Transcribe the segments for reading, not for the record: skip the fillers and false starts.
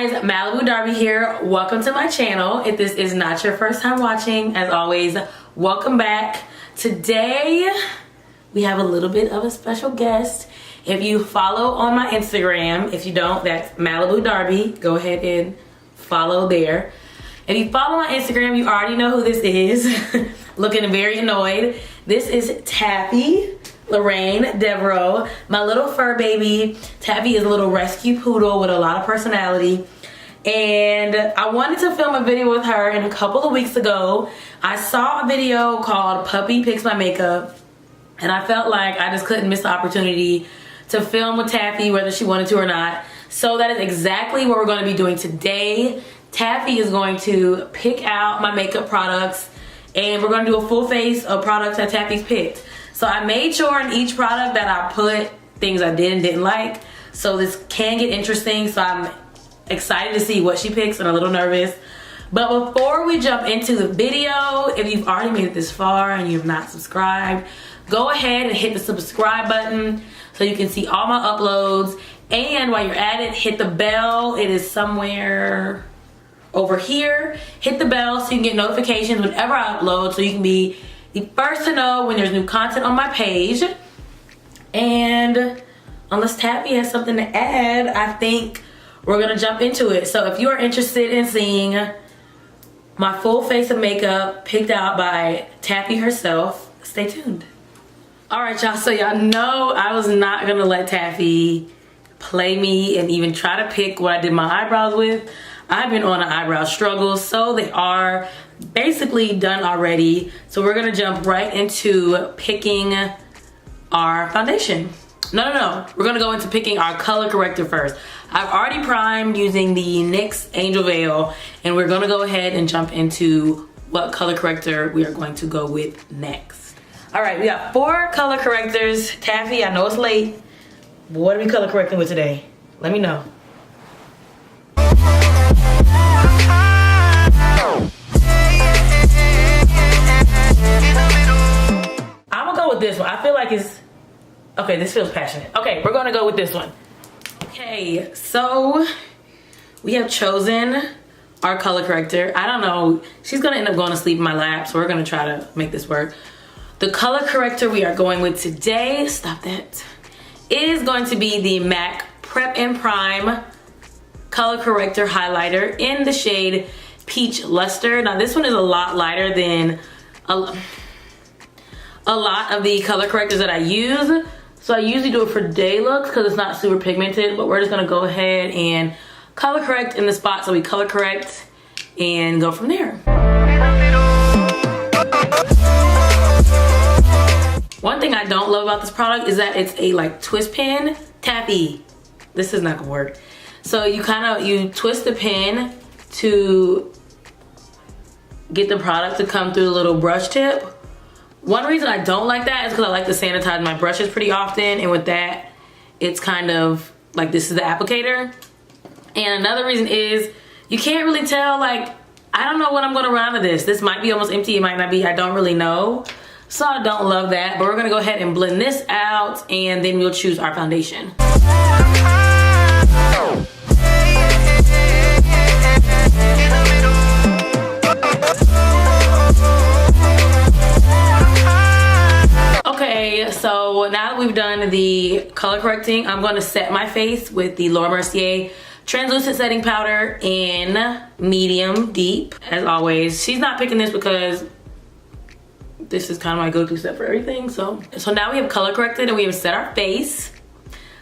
guys, Malibu Darby here. Welcome to my channel. If this is not your first time watching, as always, welcome back. Today, we have a little bit of a special guest. If you follow on my Instagram, if you don't, that's Malibu Darby. Go ahead and follow there. If you follow my Instagram, you already know who this is. Looking very annoyed. This is Taffy. Lorraine Devereaux, my little fur baby. Taffy is a little rescue poodle with a lot of personality, and I wanted to film a video with her. And a couple of weeks ago I saw a video called Puppy Picks My Makeup, and I felt like I just couldn't miss the opportunity to film with Taffy whether she wanted to or not. So that is exactly what we're going to be doing today. Taffy is going to pick out my makeup products, and we're going to do a full face of products that Taffy's picked. So I made sure in each product that I put things I did and didn't like. So this can get interesting. So I'm excited to see what she picks and a little nervous. But before we jump into the video, if you've already made it this far and you have not subscribed, go ahead and hit the subscribe button so you can see all my uploads. And while you're at it, hit the bell. It is somewhere over here. Hit the bell so you can get notifications whenever I upload, so you can be the first to know when there's new content on my page. And unless Taffy has something to add, I think we're gonna jump into it. So if you are interested in seeing my full face of makeup picked out by Taffy herself, stay tuned. All right, y'all, so y'all know I was not gonna let Taffy play me and even try to pick what I did my eyebrows with. I've been on an eyebrow struggle, so they are basically done already. So we're gonna jump right into picking our foundation. No. We're gonna go into picking our color corrector first. I've already primed using the NYX Angel Veil, and we're gonna go ahead and jump into what color corrector we are going to go with next. All right, we got 4 color correctors. Taffy, I know it's late, but what are we color correcting with today? Let me know. With this one, I feel like it's okay. This feels passionate. Okay, we're gonna go with this one. Okay, so we have chosen our color corrector. I don't know, she's gonna end up going to sleep in my lap, so we're gonna try to make this work. The color corrector we are going with today, stop that, is going to be the MAC Prep and Prime color corrector highlighter in the shade Peach Luster. Now this one is a lot lighter than a lot of the color correctors that I use. So I usually do it for day looks because it's not super pigmented, but we're just gonna go ahead and color correct in the spots that we color correct and go from there. One thing I don't love about this product is that it's a like twist pin. Taffy, this is not gonna work. So you twist the pin to get the product to come through the little brush tip. One reason I don't like that is because I like to sanitize my brushes pretty often, and with that, it's kind of like this is the applicator. And another reason is you can't really tell, like, I don't know when I'm gonna run out of this. This might be almost empty, it might not be, I don't really know. So I don't love that, but we're gonna go ahead and blend this out, and then we'll choose our foundation. Okay, so now that we've done the color correcting, I'm going to set my face with the Laura Mercier translucent setting powder in medium deep. As always, she's not picking this because this is kind of my go-to set for everything. So now we have color corrected and we have set our face.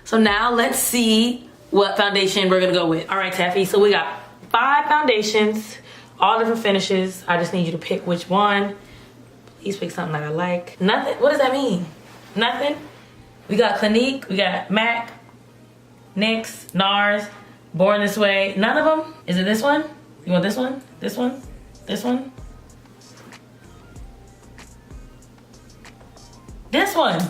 So now let's see what foundation we're gonna go with. All right, Taffy, so we got 5 foundations, all different finishes. I just need you to pick which one. Please pick something that I like. Nothing, what does that mean? Nothing? We got Clinique, we got MAC, NYX, NARS, Born This Way. None of them? Is it this one? You want this one? This one? This one? This one.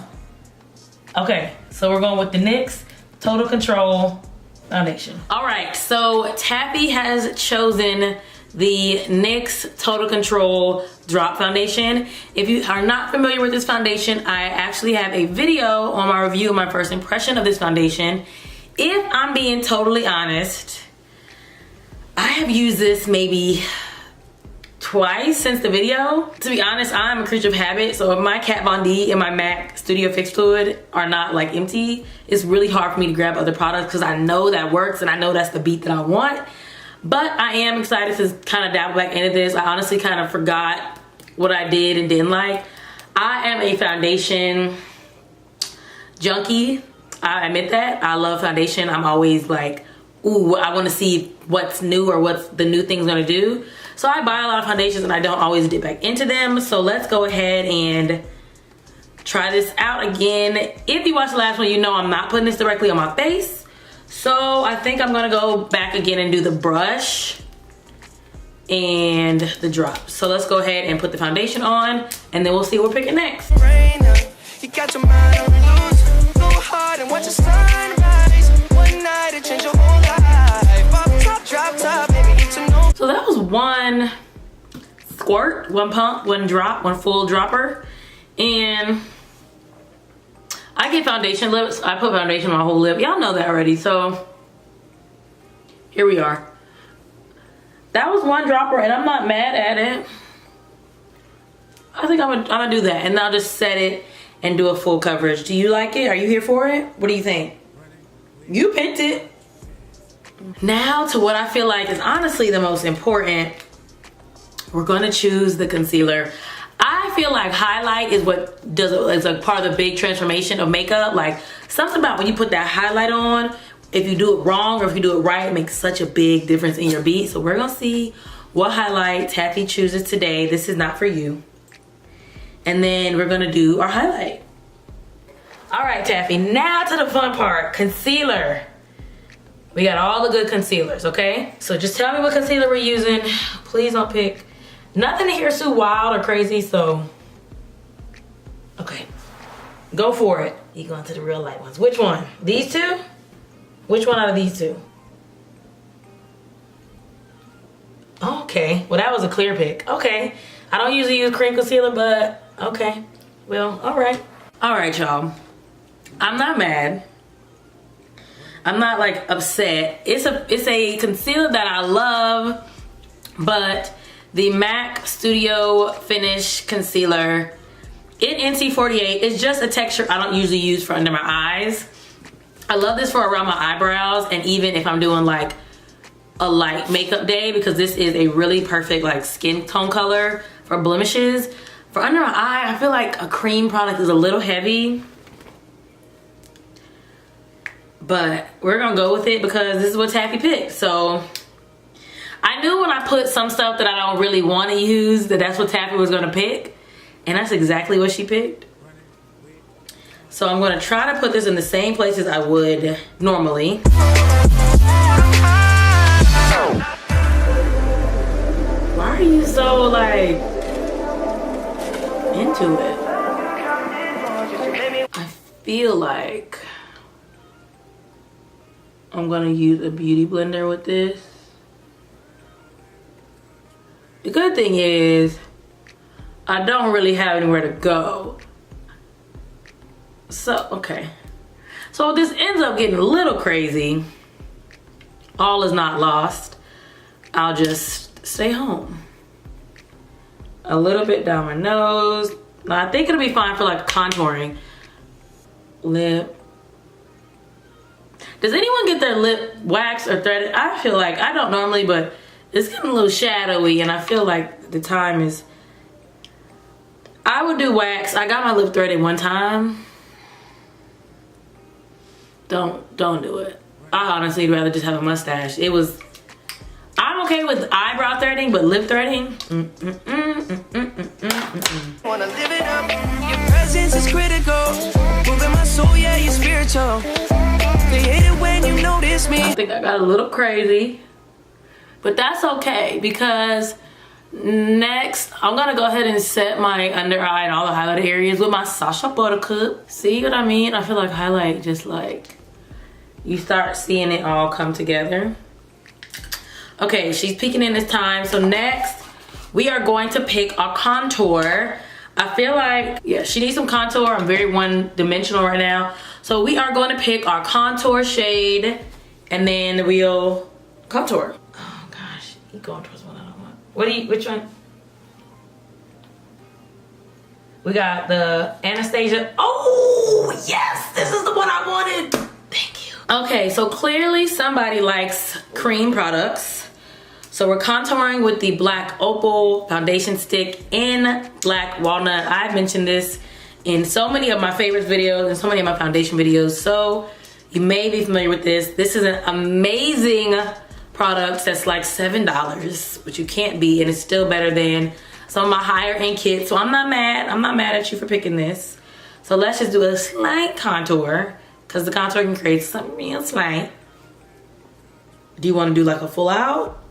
Okay, so we're going with the NYX Total Control foundation. All right, so Taffy has chosen the NYX Total Control Drop Foundation. If you are not familiar with this foundation, I actually have a video on my review of my first impression of this foundation. If I'm being totally honest, I have used this maybe twice since the video. To be honest, I'm a creature of habit, so if my Kat Von D and my MAC Studio Fix Fluid are not like empty, it's really hard for me to grab other products because I know that works and I know that's the beat that I want. But I am excited to kind of dabble back into this. I honestly kind of forgot what I did and didn't like. I am a foundation junkie. I admit that. I love foundation. I'm always like, ooh, I want to see what's new or what's the new thing's gonna do. So I buy a lot of foundations and I don't always dip back into them. So let's go ahead and try this out again. If you watched the last one, you know I'm not putting this directly on my face. So I think I'm gonna go back again and do the brush and the drop. So let's go ahead and put the foundation on and then we'll see what we're picking next. You got your mind on loose, go hard and watch the sunrise. One night it changed your whole life. Up top, drop top, baby, get to know. So that was one squirt, one pump, one drop, one full dropper. And I get foundation lips. I put foundation on my whole lip. Y'all know that already. So here we are. That was one dropper and I'm not mad at it. I think I'm gonna do that and I'll just set it and do a full coverage. Do you like it? Are you here for it? What do you think? You picked it. Now to what I feel like is honestly the most important. We're gonna choose the concealer. I feel like highlight is what does is a part of the big transformation of makeup. Like something about when you put that highlight on, if you do it wrong or if you do it right, it makes such a big difference in your beat. So we're gonna see what highlight Taffy chooses today. This is not for you. And then we're gonna do our highlight. All right, Taffy, now to the fun part, concealer. We got all the good concealers, okay? So just tell me what concealer we're using. Please don't pick, nothing here is too wild or crazy, so. Okay, go for it. You going to the real light ones. Which one? These two? Which one out of these two? Okay, well that was a clear pick. Okay, I don't usually use cream concealer, but okay. Well, all right. All right, y'all. I'm not mad. I'm not like upset. It's a concealer that I love, but the MAC Studio Finish Concealer in NC48 is just a texture I don't usually use for under my eyes. I love this for around my eyebrows and even if I'm doing like a light makeup day because this is a really perfect like skin tone color for blemishes. For under my eye, I feel like a cream product is a little heavy. But we're gonna go with it because this is what Taffy picked. So I knew when I put some stuff that I don't really want to use that that's what Taffy was gonna pick. And that's exactly what she picked. So I'm gonna try to put this in the same places I would normally. Why are you so like into it? I feel like I'm gonna use a beauty blender with this. The good thing is I don't really have anywhere to go. So, okay. So if this ends up getting a little crazy, all is not lost. I'll just stay home. A little bit down my nose. Now, I think it'll be fine for like contouring. Lip. Does anyone get their lip waxed or threaded? I feel like, I don't normally, but it's getting a little shadowy and I feel like the time is, I would do wax. I got my lip threaded one time. Don't do it. I honestly would rather just have a mustache. I'm okay with eyebrow threading, but lip threading? Wanna live it up. Your presence is critical. Moving my soul, yeah, you're spiritual. They hate it when you notice me. I think I got a little crazy, but that's okay because next I'm gonna go ahead and set my under eye and all the highlighted areas with my Sasha Buttercup. See what I mean? I feel like highlight just like you start seeing it all come together. Okay, she's peeking in this time. So next we are going to pick our contour. I feel like, yeah, she needs some contour. I'm very one-dimensional right now. So we are going to pick our contour shade and then we'll contour. Oh God, He going towards one I don't want. Which one? We got the Anastasia. Oh, yes, this is the one I wanted. Thank you. Okay, so clearly somebody likes cream products. So we're contouring with the Black Opal foundation stick in Black Walnut. I've mentioned this in so many of my favorites videos and so many of my foundation videos. So you may be familiar with this. This is an amazing product that's like $7, which you can't beat, and it's still better than some of my higher end kits. So I'm not mad at you for picking this. So let's just do a slight contour, because the contour can create something real slight. Do you want to do like a full out?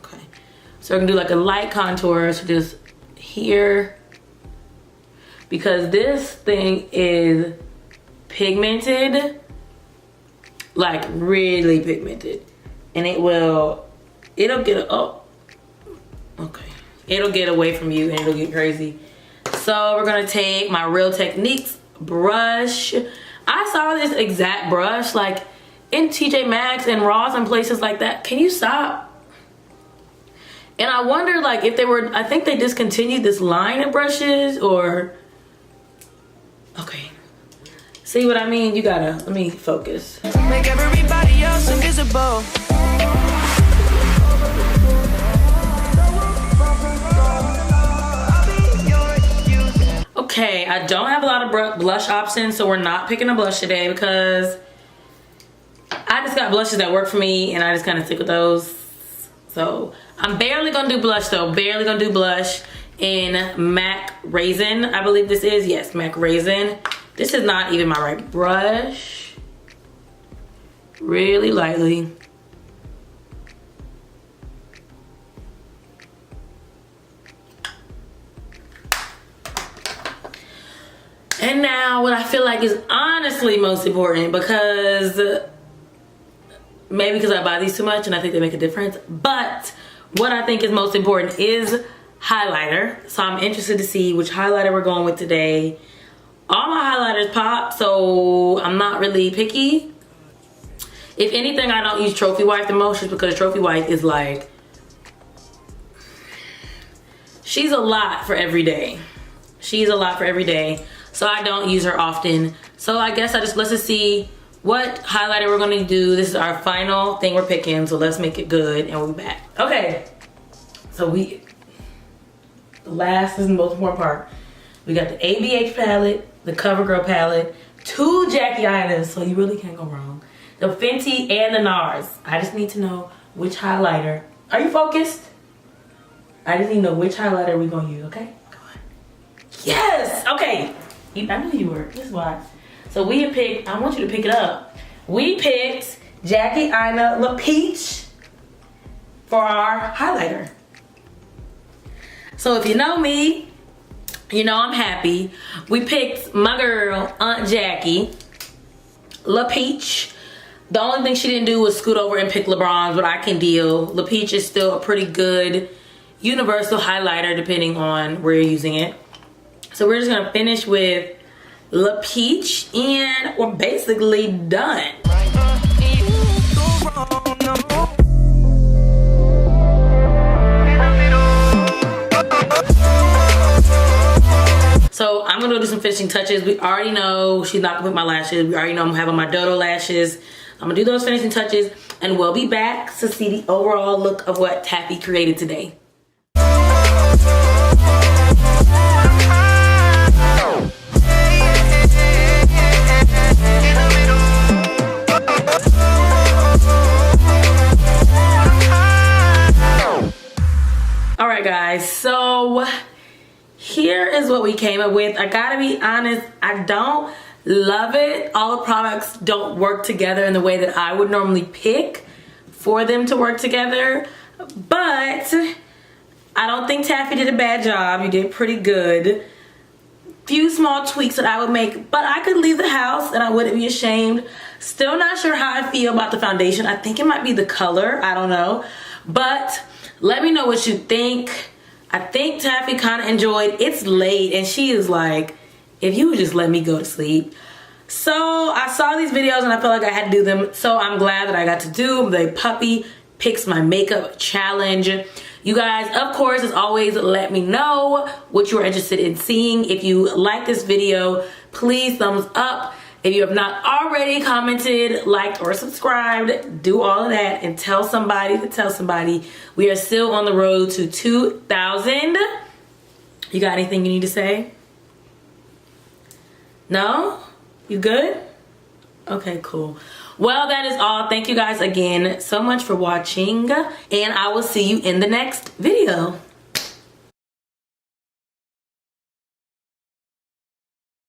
Okay. So we're gonna do like a light contour, so just here. Because this thing is pigmented, like really pigmented. And it'll get, oh, okay. It'll get away from you and it'll get crazy. So we're gonna take my Real Techniques brush. I saw this exact brush like in TJ Maxx and Ross and places like that. Can you stop? And I wonder like if they were, I think they discontinued this line of brushes or, okay. See what I mean? You gotta, let me focus. Make everybody else invisible. Okay, I don't have a lot of blush options, so we're not picking a blush today because I just got blushes that work for me and I just kind of stick with those. So I'm barely gonna do blush though, barely gonna do blush in Mac Raisin, I believe this is. Yes, Mac Raisin. This is not even my right brush. Really lightly. And now what I feel like is honestly most important, because maybe because I buy these too much and I think they make a difference, but what I think is most important is highlighter. So I'm interested to see which highlighter we're going with today. All my highlighters pop, so I'm not really picky. If anything, I don't use Trophy Wife the most just because Trophy Wife is like, she's a lot for every day. She's a lot for every day. So I don't use her often. So I guess let's just see what highlighter we're gonna do. This is our final thing we're picking, so let's make it good and we'll be back. Okay, so the last is the most important part. We got the ABH palette, the CoverGirl palette, 2 Jackie Inas, so you really can't go wrong. The Fenty and the NARS. I just need to know which highlighter. Are you focused? I just need to know which highlighter we're gonna use, okay? Come on. Yes, okay. I knew you were, this is why. So we have picked, I want you to pick it up. We picked Jackie Ina La Peach for our highlighter. So if you know me, you know I'm happy. We picked my girl, Aunt Jackie La Peach. The only thing she didn't do was scoot over and pick LeBron's, but I can deal. La Peach is still a pretty good universal highlighter depending on where you're using it. So we're just gonna finish with La Peach and we're basically done. So I'm gonna do some finishing touches. We already know she's not gonna put my lashes. We already know I'm having my dodo lashes. I'm gonna do those finishing touches and we'll be back to see the overall look of what Taffy created today. Alright guys, so here is what we came up with. I gotta be honest, I don't love it. All the products don't work together in the way that I would normally pick for them to work together. But I don't think Taffy did a bad job. You did pretty good. Few small tweaks that I would make, but I could leave the house and I wouldn't be ashamed. Still not sure how I feel about the foundation. I think it might be the color, I don't know. But let me know what you think. I think Taffy kind of enjoyed. It's late and she is like, if you would just let me go to sleep. So I saw these videos and I felt like I had to do them. So I'm glad that I got to do the puppy picks my makeup challenge. You guys, of course, as always, let me know what you are interested in seeing. If you like this video, please thumbs up. If you have not already commented, liked, or subscribed, do all of that and tell somebody to tell somebody. We are still on the road to 2,000. You got anything you need to say? No? You good? Okay, cool. Well, that is all. Thank you guys again so much for watching, and I will see you in the next video.